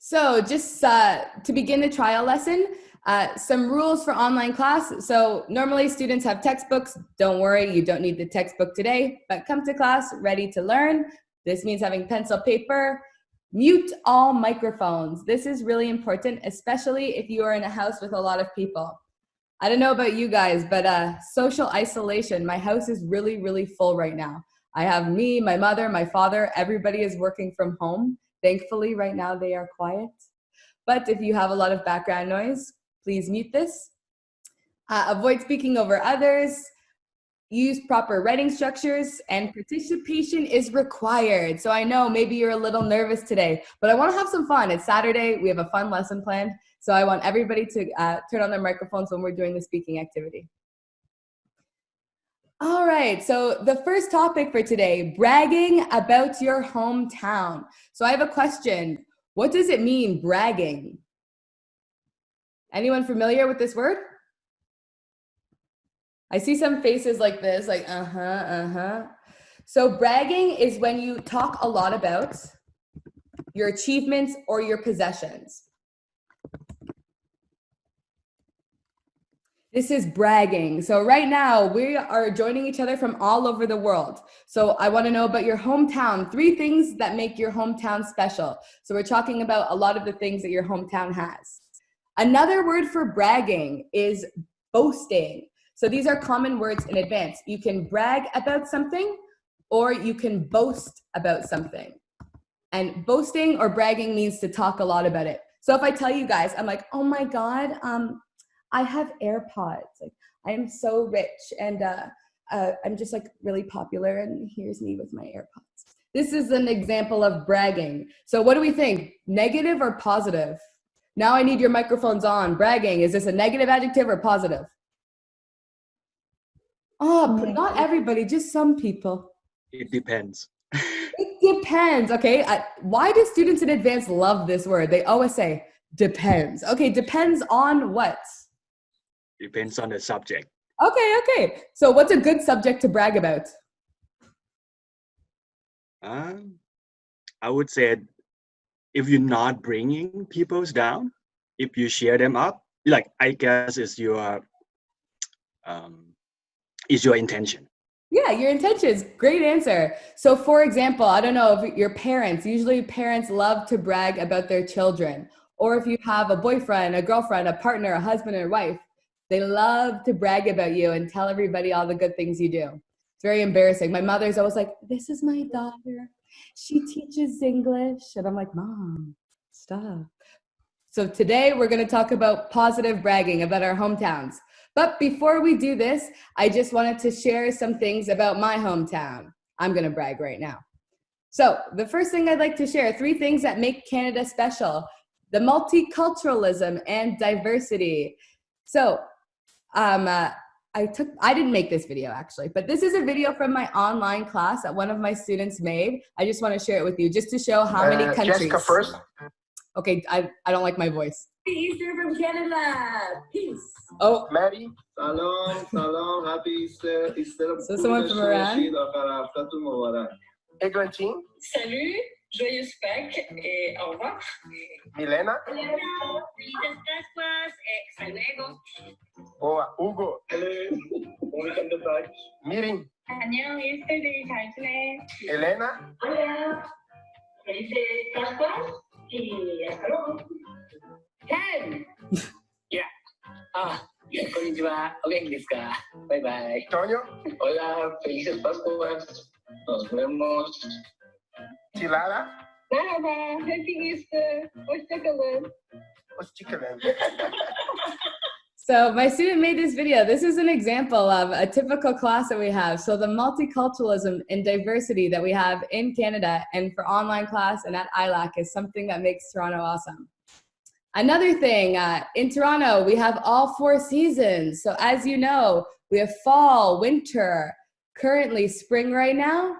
So just to begin the trial lesson, some rules for online class. So normally students have textbooks. Don't worry, you don't need the textbook today, but come to class ready to learn. This means having pencil, paper. Mute all microphones. This is really important, especially if you are in a house with a lot of people. I don't know about you guys, but social isolation. My house is really, really full right now. I have me, my mother, my father, everybody is working from home. Thankfully, right now they are quiet. But if you have a lot of background noise, please mute this. Avoid speaking over others. Use proper writing structures, and participation is required. So I know maybe you're a little nervous today, but I want to have some fun. It's Saturday. We have a fun lesson planned. So I want everybody to turn on their microphones when we're doing the speaking activity. All right, so the first topic for today, bragging about your hometown. So I have a question. What does it mean, bragging? Anyone familiar with this word? I see some faces like this, like So bragging is when you talk a lot about your achievements or your possessions. This is bragging. So right now we are joining each other from all over the world. So I want to know about your hometown, 3 things that make your hometown special. So we're talking about a lot of the things that your hometown has. Another word for bragging is boasting. So these are common words in advance. You can brag about something or you can boast about something. And boasting or bragging means to talk a lot about it. So if I tell you guys, I'm like, oh my God, I have AirPods. Like, I am so rich and I'm just like really popular and here's me with my AirPods. This is an example of bragging. So what do we think? Negative or positive? Now I need your microphones on. Bragging, is this a negative adjective or positive? Oh, not everybody, just some people. It depends. It depends, okay? Why do students in advance love this word? They always say, depends. Okay, depends on what? Depends on the subject. Okay. So what's a good subject to brag about? I would say if you're not bringing people down, if you cheer them up, like I guess is your intention. Yeah, your intentions. Great answer. So for example, I don't know if your parents, usually parents love to brag about their children. Or if you have a boyfriend, a girlfriend, a partner, a husband and a wife, they love to brag about you and tell everybody all the good things you do. It's very embarrassing. My mother's always like, this is my daughter. She teaches English. And I'm like, Mom, stop. So today we're going to talk about positive bragging about our hometowns. But before we do this, I just wanted to share some things about my hometown. I'm going to brag right now. So the first thing I'd like to share, 3 things that make Canada special: the multiculturalism and diversity. So I didn't make this video actually, but this is a video from my online class that one of my students made. I just want to share it with you just to show how many countries. Jessica first. Okay, I don't like my voice. Happy Easter from Canada. Peace. Oh, Maddie. Salam, happy Easter. So someone from Iran? Eglantine. Salut, joyeuse Pâques et au revoir. Milena. Felices Pascuas et hasta luego. Boa. Hugo. Mirin. 안녕, 일주일이 잘 지내. Elena. Hola. Felices Pascuas y hasta luego. Ken. Yeah. Konnichiwa. Okay, desu ka. Bye bye. Tonio. Hola, felices Pascuas. Nos vemos. Tilara. Merhaba. Happy Easter. Hoşçakalın. Hoşçakalın. So my student made this video. This is an example of a typical class that we have. So the multiculturalism and diversity that we have in Canada and for online class and at ILAC is something that makes Toronto awesome. Another thing, in Toronto, we have all 4 seasons. So as you know, we have fall, winter, currently spring right now,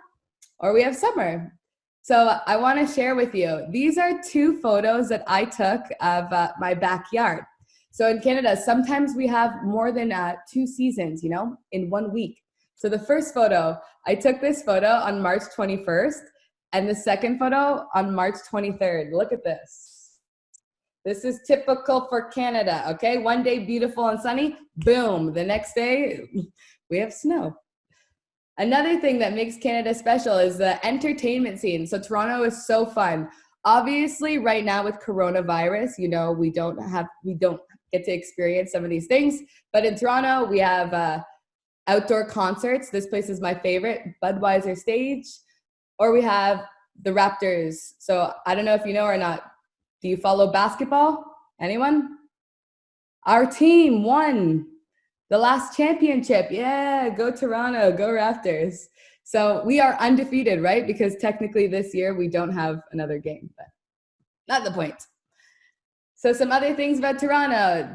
or we have summer. So I want to share with you, these are 2 photos that I took of my backyard. So in Canada, sometimes we have more than 2 seasons, you know, in 1 week. So the first photo, I took this photo on March 21st, and the second photo on March 23rd. Look at this. This is typical for Canada, okay? One day beautiful and sunny, boom. The next day, we have snow. Another thing that makes Canada special is the entertainment scene. So Toronto is so fun. Obviously, right now with coronavirus, you know, we don't get to experience some of these things. But in Toronto, we have outdoor concerts. This place is my favorite, Budweiser Stage. Or we have the Raptors. So I don't know if you know or not. Do you follow basketball? Anyone? Our team won the last championship. Yeah, go Toronto, go Raptors. So we are undefeated, right? Because technically this year we don't have another game, but not the point. So some other things about Toronto.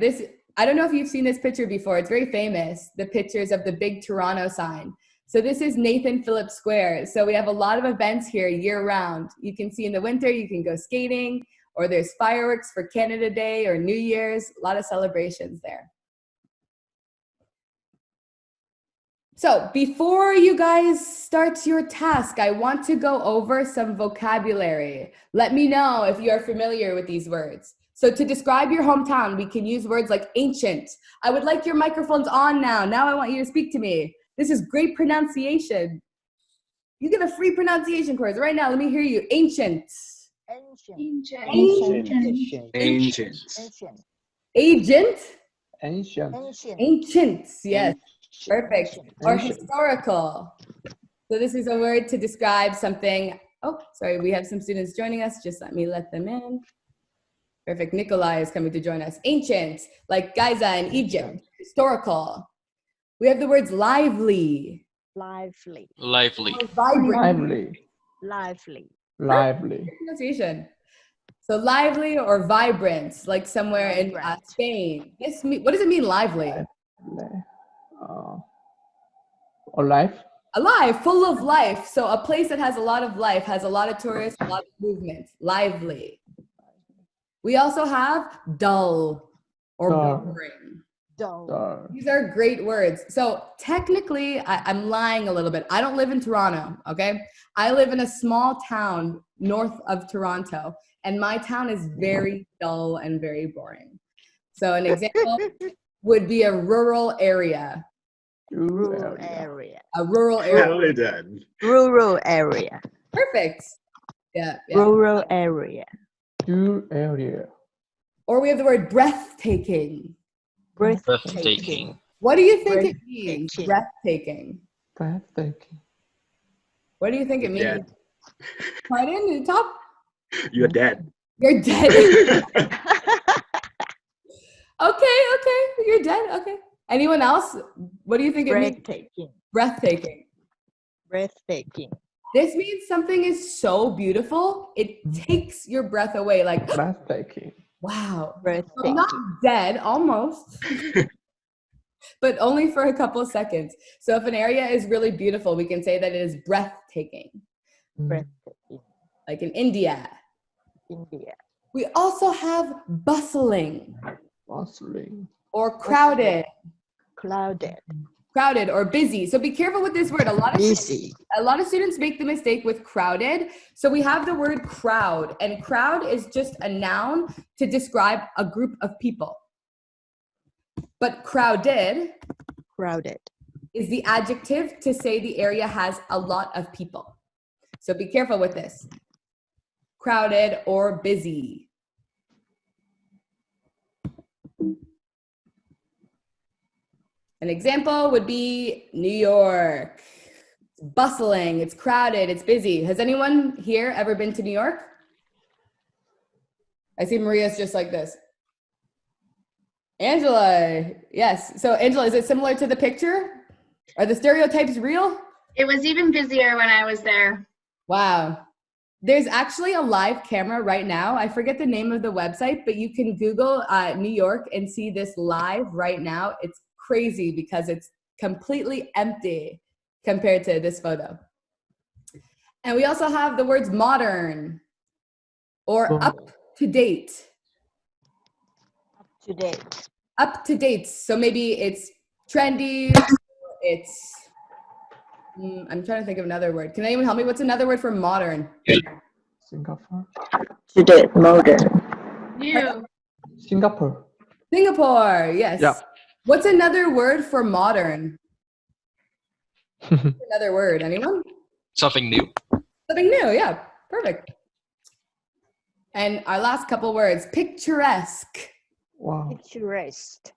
I don't know if you've seen this picture before. It's very famous, the pictures of the big Toronto sign. So this is Nathan Phillips Square. So we have a lot of events here year round. You can see in the winter, you can go skating, or there's fireworks for Canada Day or New Year's, a lot of celebrations there. So before you guys start your task, I want to go over some vocabulary. Let me know if you are familiar with these words. So to describe your hometown, we can use words like ancient. I would like your microphones on now. Now I want you to speak to me. This is great pronunciation. You get a free pronunciation course right now. Let me hear you. Ancient. Ancient. Ancient. Agent. Ancient. Ancient. Yes. Perfect. Or Ancient. historical. So this is a word to describe something. Oh, sorry. We have some students joining us. Just let me let them in. Perfect. Nikolai is coming to join us. Ancient, like Giza in Egypt. Historical. We have the words lively. Lively. Or vibrant. Lively. Pronunciation. So lively or vibrant, like somewhere in Spain. What does it mean, lively? Or life. Alive, full of life. So a place that has a lot of life, has a lot of tourists, a lot of movement. Lively. We also have dull or boring. Dull. These are great words. So technically, I'm lying a little bit. I don't live in Toronto, okay? I live in a small town north of Toronto, and my town is very dull and very boring. So an example would be a rural area. Rural area. A rural area. Well done. Rural area. Perfect. Yeah. Rural area. Rural area. Or we have the word breathtaking. Breathtaking. What do you think it means? Breathtaking. Breathtaking. What do you think it means? Dead. Pardon? The top? You're dead. You're dead. Okay. You're dead. Okay. Anyone else? What do you think it means? Breathtaking. Breathtaking. This means something is so beautiful, it takes your breath away. Like, breathtaking. Wow. Breathtaking. Not dead, almost. But only for a couple seconds. So if an area is really beautiful, we can say that it is breathtaking. Breathtaking. Like in India. India. We also have bustling. Bustling. Or crowded. Crowded. Or busy. So be careful with this word. A lot of students make the mistake with crowded. So we have the word crowd, and crowd is just a noun to describe a group of people. But crowded is the adjective to say the area has a lot of people. So be careful with this. Crowded or busy. An example would be New York. It's bustling, it's crowded, it's busy. Has anyone here ever been to New York? I see Maria's just like this. Angela, yes. So Angela, is it similar to the picture? Are the stereotypes real? It was even busier when I was there. Wow. There's actually a live camera right now. I forget the name of the website, but you can Google New York and see this live right now. It's crazy because it's completely empty compared to this photo. And we also have the words modern or up to date. Up to date. So maybe it's trendy, it's, I'm trying to think of another word. Can anyone help me? What's another word for modern? Singapore. Today, modern. New. Singapore. Singapore, yes. Yeah. What's another word for modern? Another word, anyone? Something new. Something new, yeah. Perfect. And our last couple words, picturesque Wow. Picturesque.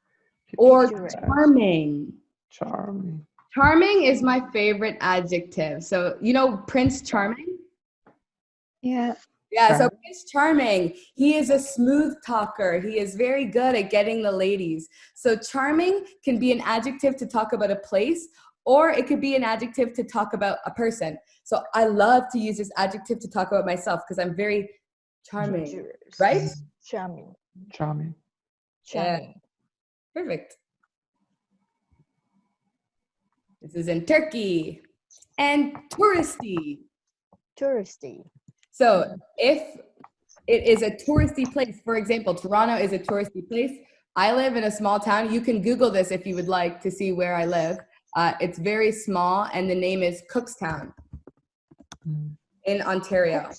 or Picturesque. charming. Charming. Charming is my favorite adjective. So, you know Prince Charming? Yeah. Yeah, so Charming. Prince Charming, he is a smooth talker. He is very good at getting the ladies. So charming can be an adjective to talk about a place, or it could be an adjective to talk about a person. So I love to use this adjective to talk about myself because I'm very charming, Picturesque. right? Charming. Charming. Yeah. Charming. Perfect. This is in Turkey. And touristy. Touristy. So if it is a touristy place, for example, Toronto is a touristy place. I live in a small town. You can Google this if you would like to see where I live. It's very small, and the name is Cookstown in Ontario.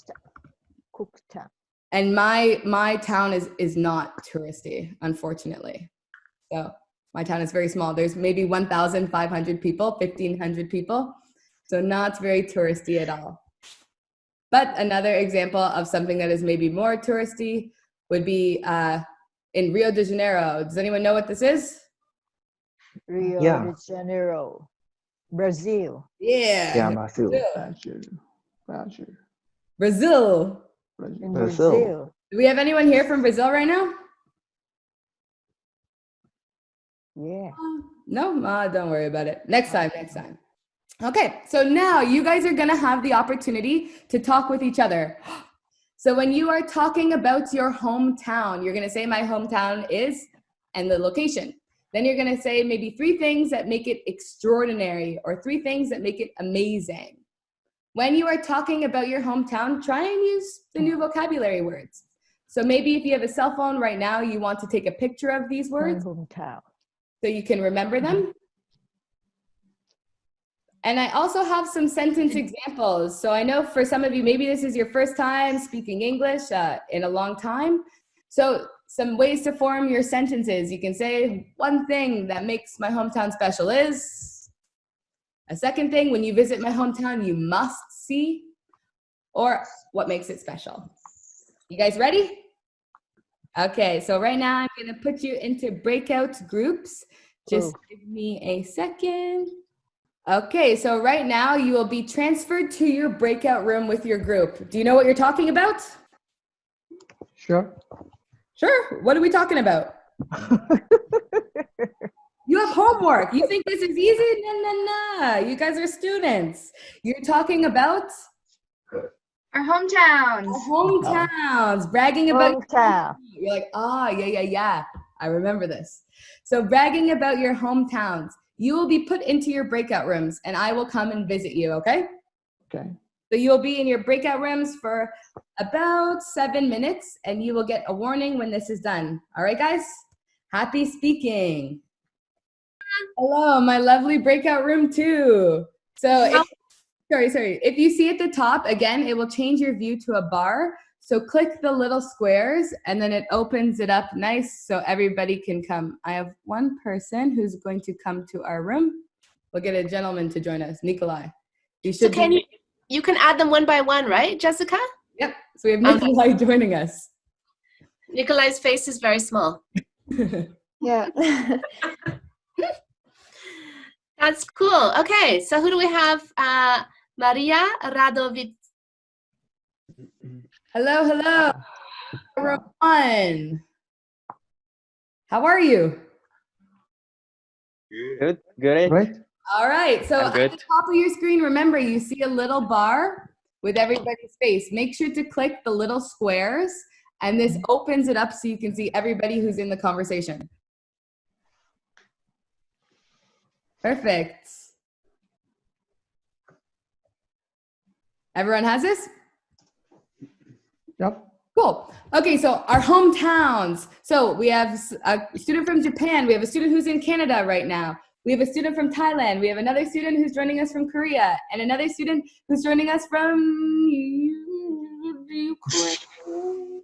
Cookstown. And my town is not touristy, unfortunately. So my town is very small. There's maybe 1,500 people, 1,500 people. So not very touristy at all. But another example of something that is maybe more touristy would be in Rio de Janeiro. Does anyone know what this is? Rio Yeah. de Janeiro. Brazil. Yeah. Yeah, Brazil. Brazil. Brazil. Brazil. In Brazil. Brazil. Do we have anyone here from Brazil right now? Yeah. No? Don't worry about it. Next time. Okay, so now you guys are gonna have the opportunity to talk with each other. So when you are talking about your hometown, you're gonna say my hometown is, and the location. Then you're gonna say maybe 3 things that make it extraordinary or 3 things that make it amazing. When you are talking about your hometown, try and use the new vocabulary words. So maybe if you have a cell phone right now, you want to take a picture of these My words hometown. so you can remember them. And I also have some sentence examples. So I know for some of you, maybe this is your first time speaking English in a long time. So some ways to form your sentences. You can say, one thing that makes my hometown special is. A second thing, when you visit my hometown, you must see. Or what makes it special. You guys ready? Okay, so right now I'm gonna put you into breakout groups. Just give me a second. Okay, so right now you will be transferred to your breakout room with your group. Do you know what you're talking about? Sure. Sure, what are we talking about? You have homework. You think this is easy? No. You guys are students. You're talking about? Our hometowns. Hometowns, bragging about Hometown. You're like, yeah. I remember this. So bragging about your hometowns. You will be put into your breakout rooms and I will come and visit you, okay? Okay. So you'll be in your breakout rooms for about 7 minutes and you will get a warning when this is done. All right, guys? Happy speaking. Hello, my lovely breakout room too. So sorry. If you see at the top, again, it will change your view to a bar. So click the little squares and then it opens it up nice so everybody can come. I have one person who's going to come to our room. We'll get a gentleman to join us, Nikolai. So you can add them one by one, right, Jessica? Yep, so we have Nikolai joining us. Nikolai's face is very small. Yeah. That's cool. Okay, so who do we have? Maria Radovic. Hello, everyone. How are you? Good. Great. All right, so I'm at good. the top of your screen, remember you see a little bar with everybody's face. Make sure to click the little squares and this opens it up so you can see everybody who's in the conversation. Perfect. Everyone has this? Yep. Cool. Okay, so our hometowns. So we have a student from Japan. We have a student who's in Canada right now. We have a student from Thailand. We have another student who's joining us from Korea. And another student who's joining us from Ukraine.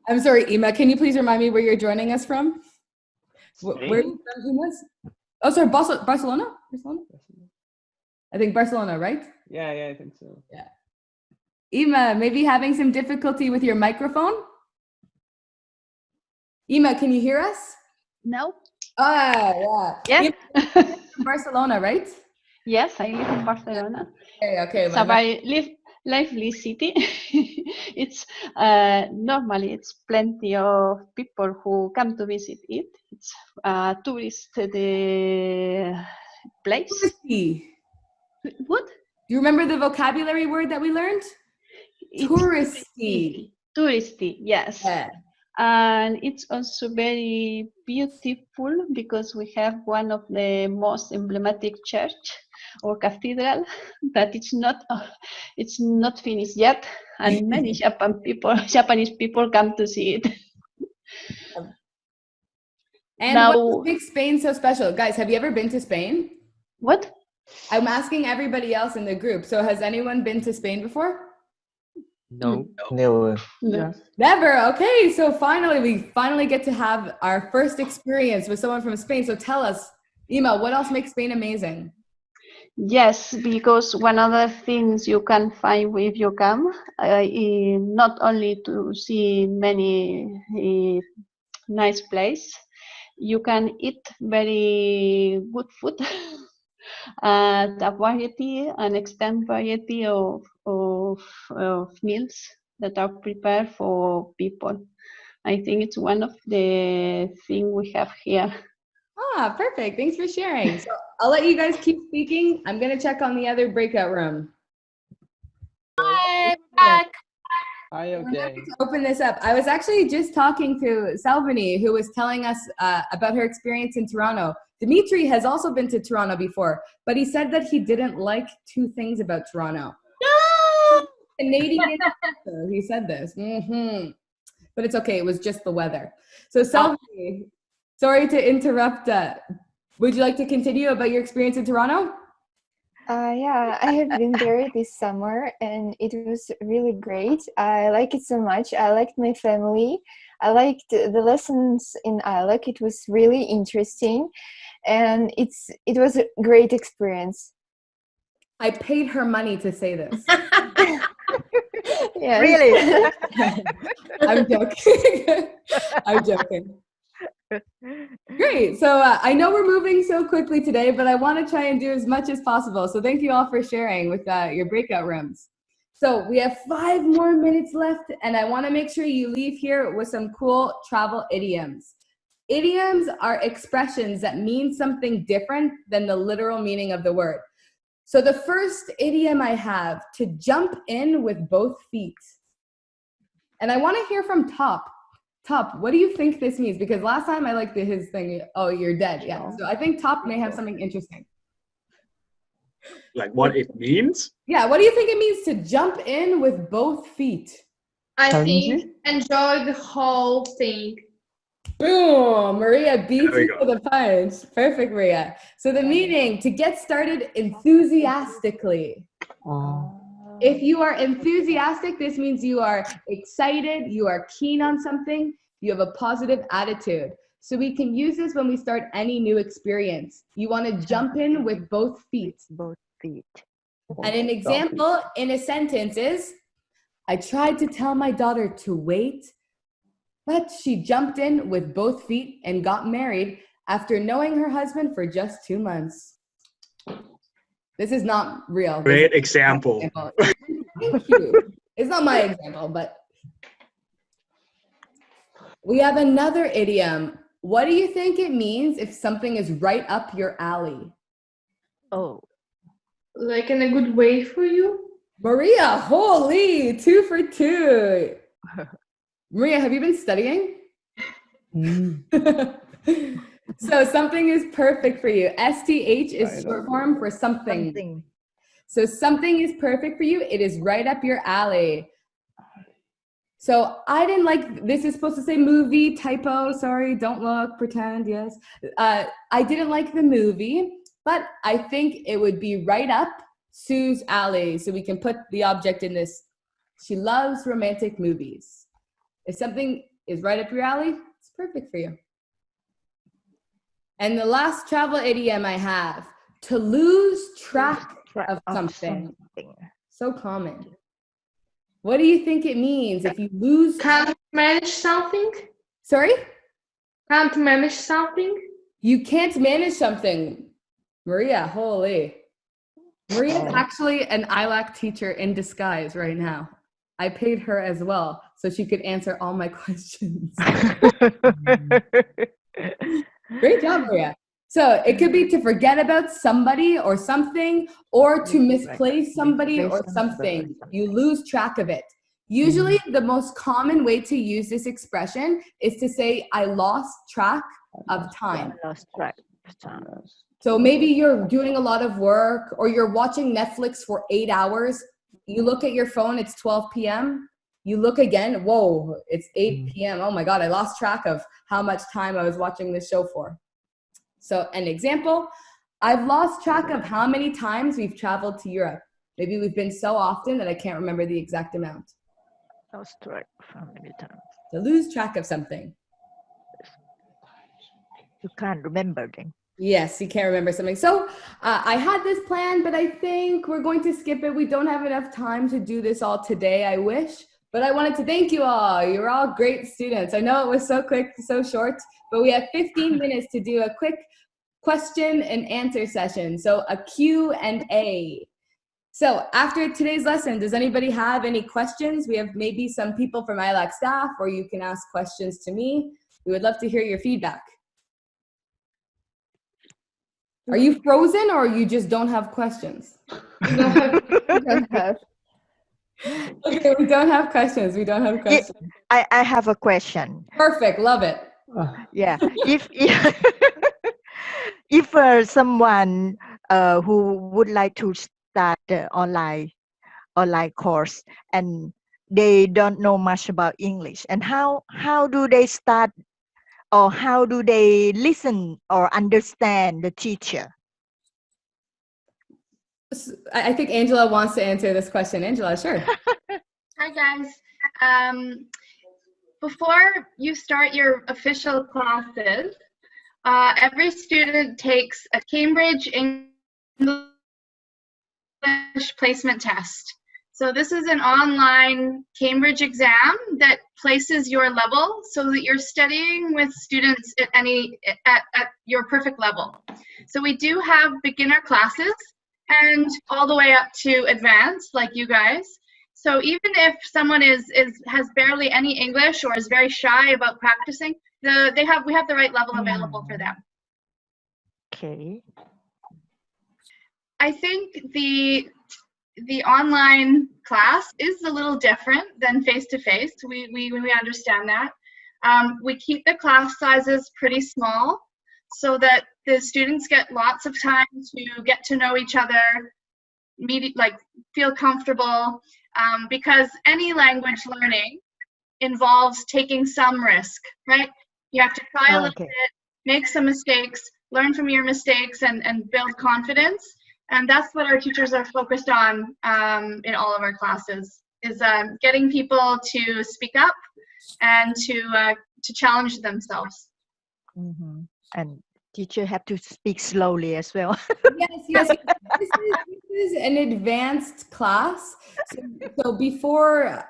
I'm sorry, Ima, can you please remind me where you're joining us from? Where are you from, Imas? Oh, sorry, Barcelona? Barcelona? I think Barcelona, right? Yeah, I think so. Yeah. Ima, maybe having some difficulty with your microphone? Ima, can you hear us? No. Yeah. Yes. Ima, from Barcelona, right? Yes, I live in Barcelona. Okay. It's a very lively city. It's normally it's plenty of people who come to visit it. It's a tourist place. Touristy. What? Do you remember the vocabulary word that we learned? It's Touristy. Touristy, yes. Yeah. And it's also very beautiful because we have one of the most emblematic church or cathedral that it's not finished yet, and many Japanese people come to see it. And Now, what makes Spain so special? Guys, have you ever been to Spain? What? I'm asking everybody else in the group. So has anyone been to Spain before? No. Never. No. Yes. Never. Okay, so we finally get to have our first experience with someone from Spain. So tell us, Ima, what else makes Spain amazing? Yes, because one of the things you can find if you come, not only to see many nice place, you can eat very good food and a variety, an extent variety of meals that are prepared for people. I think it's one of the things we have here. Ah, perfect. Thanks for sharing. So I'll let you guys keep speaking. I'm going to check on the other breakout room. Hi, back. Hi, okay. To open this up, I was actually just talking to Salvini, who was telling us about her experience in Toronto. Dimitri has also been to Toronto before, but he said that he didn't like two things about Toronto. No! Canadian, he said this. But it's okay. It was just the weather. So Salvini, sorry to interrupt. Would you like to continue about your experience in Toronto? Yeah, I have been there this summer and it was really great. I like it so much. I liked my family. I liked the lessons in ILOC. It was really interesting and it was a great experience. I paid her money to say this. Yes. Really? I'm joking. I'm joking. Great. So I know we're moving so quickly today, but I want to try and do as much as possible. So thank you all for sharing with your breakout rooms. So we have 5 more minutes left, and I want to make sure you leave here with some cool travel idioms. Idioms are expressions that mean something different than the literal meaning of the word. So the first idiom I have, to jump in with both feet. And I want to hear from Top. Top, what do you think this means? Because last time I liked his thing, oh, you're dead. Yeah. So I think Top may have something interesting. Like what it means? Yeah, what do you think it means to jump in with both feet? I think enjoy the whole thing. Boom! Maria beats There we you to the punch. Perfect, Maria. So the meaning, to get started enthusiastically. If you are enthusiastic, this means you are excited, you are keen on something, you have a positive attitude. So we can use this when we start any new experience. You want to jump in with both feet. Both feet. And an example in a sentence is, I tried to tell my daughter to wait, but she jumped in with both feet and got married after knowing her husband for just 2 months. This is not real. Great example. Thank you. It's not my example, but we have another idiom. What do you think it means if something is right up your alley? Oh. Like in a good way for you? Maria, holy, 2 for 2. Maria, have you been studying? So something is perfect for you. STH is short form for something. So something is perfect for you. It is right up your alley. So I didn't like, this is supposed to say movie, typo, sorry, don't look, pretend, yes. I didn't like the movie, but I think it would be right up Sue's alley. So we can put the object in this. She loves romantic movies. If something is right up your alley, it's perfect for you. And the last travel idiom I have, to lose track of something. So common. What do you think it means if you lose? Can't manage something? Sorry? Can't manage something? You can't manage something. Maria, holy. Maria's actually an ILAC teacher in disguise right now. I paid her as well so she could answer all my questions. Great job, Maria. So it could be to forget about somebody or something, or to misplace somebody or something. You lose track of it. Usually the most common way to use this expression is to say, I lost track of time. Lost track of time. So maybe you're doing a lot of work or you're watching Netflix for 8 hours. You look at your phone, it's 12 p.m. You look again, whoa, it's 8 p.m. Oh my God, I lost track of how much time I was watching this show for. So an example, I've lost track of how many times we've traveled to Europe. Maybe we've been so often that I can't remember the exact amount. Lost track of how many times. To lose track of something. You can't remember them. Yes, you can't remember something. So I had this plan, but I think we're going to skip it. We don't have enough time to do this all today, I wish. But I wanted to thank you all. You're all great students. I know it was so quick, so short, but we have 15 minutes to do a quick question and answer session. So a Q&A. So after today's lesson, does anybody have any questions? We have maybe some people from ILAC staff, or you can ask questions to me. We would love to hear your feedback. Are you frozen or you just don't have questions? We don't have. Okay, we don't have questions. We don't have questions. I have a question. Perfect. Love it. Yeah. If someone who would like to start the online course and they don't know much about English, and how do they start, or how do they listen or understand the teacher? I think Angela wants to answer this question. Angela, sure. Hi guys. Before you start your official classes, every student takes a Cambridge English placement test. So this is an online Cambridge exam that places your level so that you're studying with students at your perfect level. So we do have beginner classes and all the way up to advanced, like you guys. So even if someone has barely any English or is very shy about practicing, we have the right level available for them. Okay. I think the online class is a little different than face-to-face. We understand that. We keep the class sizes pretty small so that the students get lots of time to get to know each other, feel comfortable, because any language learning involves taking some risk, right? You have to try a little bit, make some mistakes, learn from your mistakes, and build confidence. And that's what our teachers are focused on in all of our classes, is getting people to speak up and to challenge themselves. Mm-hmm. And teacher have to speak slowly as well. Yes. This is an advanced class. So before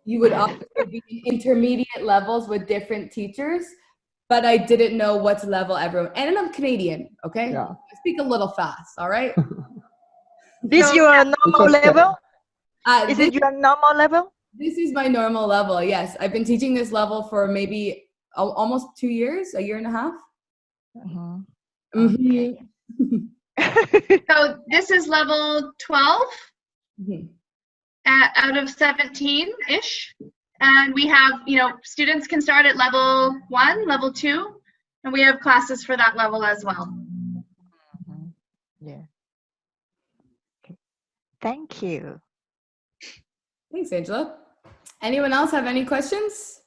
you would obviously be in intermediate levels with different teachers, but I didn't know what level everyone, and I'm Canadian, okay? Yeah. I speak a little fast, all right? This your normal level? Is it your normal level? This is my normal level, yes. I've been teaching this level for maybe almost 2 years, a year and a half. Okay. So this is level 12 out of 17-ish. And we have, students can start at level 1, level 2, and we have classes for that level as well. Yeah. Okay. Thank you. Thanks, Angela. Anyone else have any questions?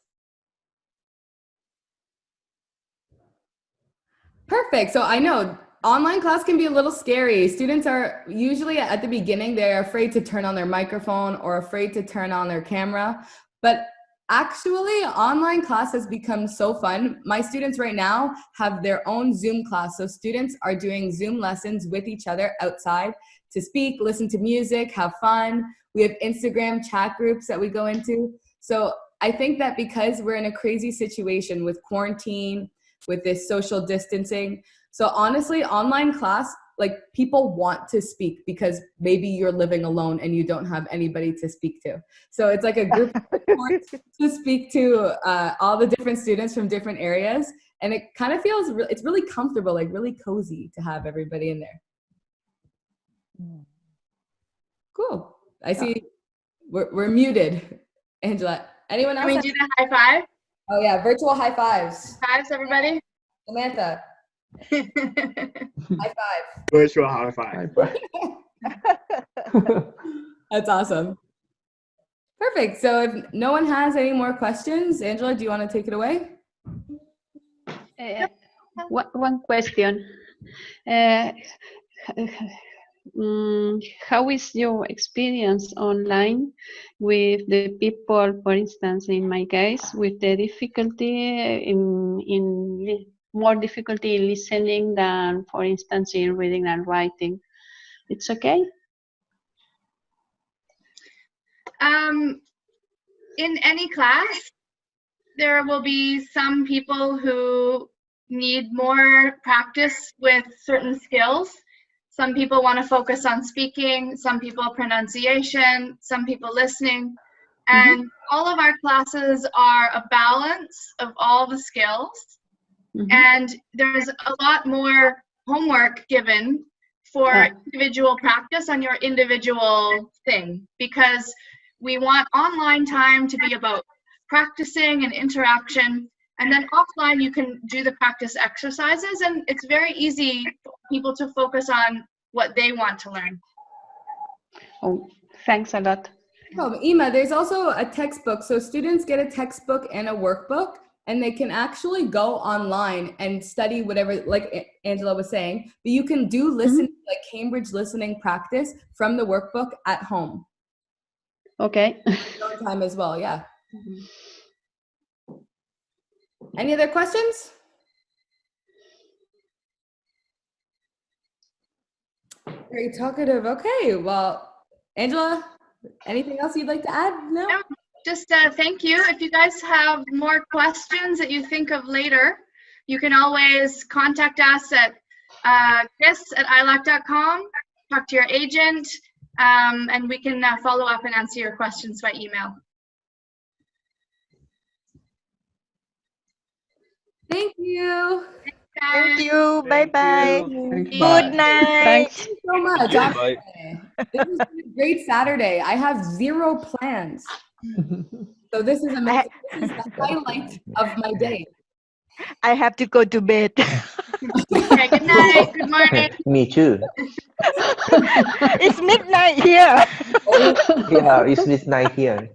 Perfect. So I know online class can be a little scary. Students are usually at the beginning, they're afraid to turn on their microphone or afraid to turn on their camera. But Actually, online class has become so fun. My students right now have their own Zoom class. So students are doing Zoom lessons with each other outside to speak, listen to music, have fun. We have Instagram chat groups that we go into. So I think that because we're in a crazy situation with quarantine, with this social distancing, so honestly, online class, like people want to speak because maybe you're living alone and you don't have anybody to speak to. So it's like a group to speak to all the different students from different areas. And it kind of feels, it's really comfortable, like really cozy to have everybody in there. Cool. I see we're muted. Angela, anyone else? Can we do the high five? Oh yeah, virtual high fives. Fives, everybody. Samantha, high five. Virtual high five. That's awesome. Perfect. So if no one has any more questions, Angela, do you want to take it away? One question. How is your experience online with the people, for instance, in my case, with the difficulty more difficulty in listening than, for instance, in reading and writing? It's okay? In any class, there will be some people who need more practice with certain skills. Some people want to focus on speaking, some people pronunciation, some people listening. And all of our classes are a balance of all the skills. And there's a lot more homework given for individual practice on your individual thing, because we want online time to be about practicing and interaction, and then offline you can do the practice exercises, and it's very easy for people to focus on what they want to learn. Oh, thanks a lot. Oh, Ima, there's also a textbook. So students get a textbook and a workbook, and they can actually go online and study whatever, like Angela was saying, but you can do listening, like Cambridge listening practice from the workbook at home. Okay. Your own time as well, yeah. Any other questions? Very talkative. Okay, well, Angela, anything else you'd like to add? No? Just thank you. If you guys have more questions that you think of later, you can always contact us at chris@ilac.com, talk to your agent, and we can follow up and answer your questions by email. Thank you. Thank you. Bye-bye. Thank you. Good night. Thanks. Thank you so much. This has been a great Saturday. I have 0 plans. So this is amazing. This is the highlight of my day. I have to go to bed. Okay, good night. Good morning. Me too. It's midnight here. Yeah, it's midnight here.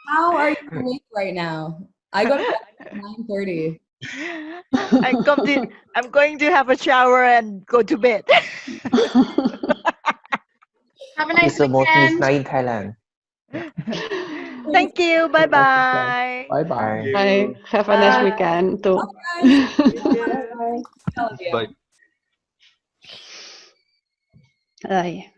How are you awake right now? I go to bed at 9:30. I'm going to have a shower and go to bed. Have a nice It's almost weekend. midnight in Thailand. Thank you. Bye-bye. Bye-bye. Bye. Have a nice weekend too. Bye. Bye.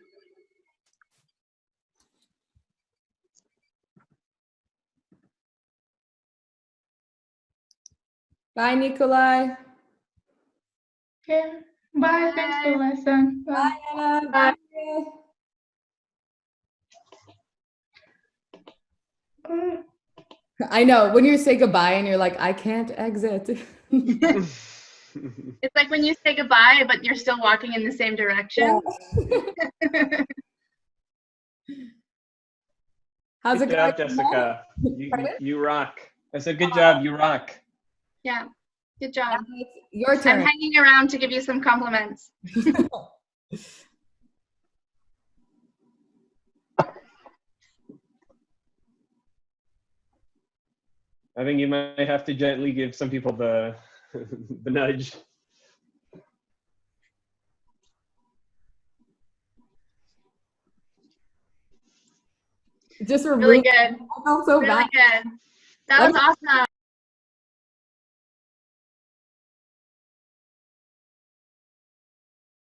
Bye, Nikolai. Okay. Bye. Thanks for the lesson. Bye, Anna. Bye. I know, when you say goodbye and you're like, I can't exit. It's like when you say goodbye, but you're still walking in the same direction. How's it Good going? job, Jessica. You rock. I said, good job. You rock. Yeah, good job. It's your turn. I'm hanging around to give you some compliments. I think you might have to gently give some people the the nudge. just remove. Really good. I felt so Really bad. good. That Let was awesome.